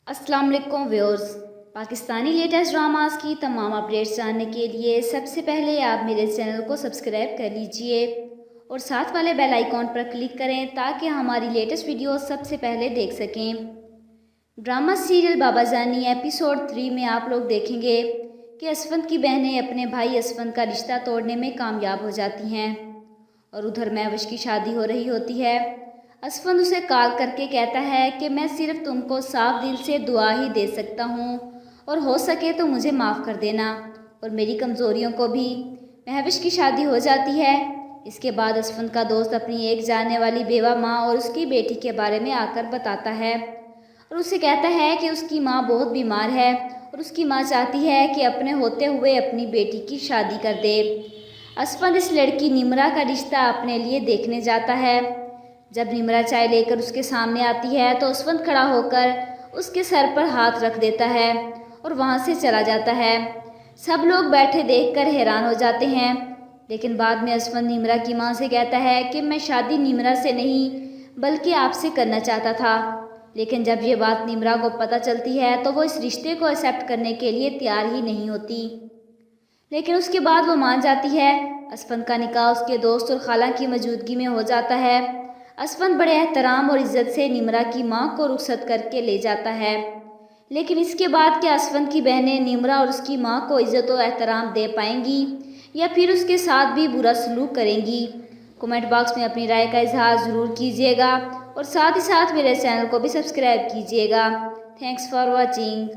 अस्सलाम वालेकुम viewers. Pakistani latest dramas की तमाम अपडेट्स जानने के लिए सबसे पहले आप मेरे चैनल को सब्सक्राइब कर लीजिए और साथ वाले बेल आइकॉन पर क्लिक करें ताकि हमारी लेटेस्ट वीडियो सबसे पहले देख सकें। ड्रामा सीरियल बाबाजानी एपिसोड 3 में आप लोग देखेंगे कि असफंद की बहनें अपने भाई असफंद का रिश्ता तोड़ने में कामयाब हो जाती हैं और उधर महविश की शादी हो रही होती है। असफंद उसे कॉल करके कहता है कि मैं सिर्फ तुमको साफ दिल से दुआ ही दे सकता हूँ और हो सके तो मुझे माफ़ कर देना और मेरी कमज़ोरियों को भी। महविश की शादी हो जाती है। इसके बाद असफंद का दोस्त अपनी एक जानने वाली बेवा माँ और उसकी बेटी के बारे में आकर बताता है और उसे कहता है कि उसकी माँ बहुत बीमार है और उसकी माँ चाहती है कि अपने होते हुए अपनी बेटी की शादी कर दे। असफंद इस लड़की निमरा का रिश्ता अपने लिए देखने जाता है। जब निमरा चाय लेकर उसके सामने आती है तो असफंद खड़ा होकर उसके सर पर हाथ रख देता है और वहाँ से चला जाता है। सब लोग बैठे देखकर हैरान हो जाते हैं, लेकिन बाद में असफंद निमरा की माँ से कहता है कि मैं शादी निमरा से नहीं बल्कि आपसे करना चाहता था। लेकिन जब ये बात निमरा को पता चलती है तो वो इस रिश्ते को एक्सेप्ट करने के लिए तैयार ही नहीं होती, लेकिन उसके बाद वो मान जाती है। असफंद का निकाह उसके दोस्त और खाला की मौजूदगी में हो जाता है। असफंद बड़े एहतराम और इज़्ज़त से निमरा की माँ को रुखसत करके ले जाता है, लेकिन इसके बाद क्या असफंद की बहनें निमरा और उसकी माँ को इज़्ज़त और एहतराम दे पाएंगी या फिर उसके साथ भी बुरा सलूक करेंगी? कमेंट बॉक्स में अपनी राय का इजहार ज़रूर कीजिएगा और साथ ही साथ मेरे चैनल को भी सब्सक्राइब कीजिएगा। Thanks for watching.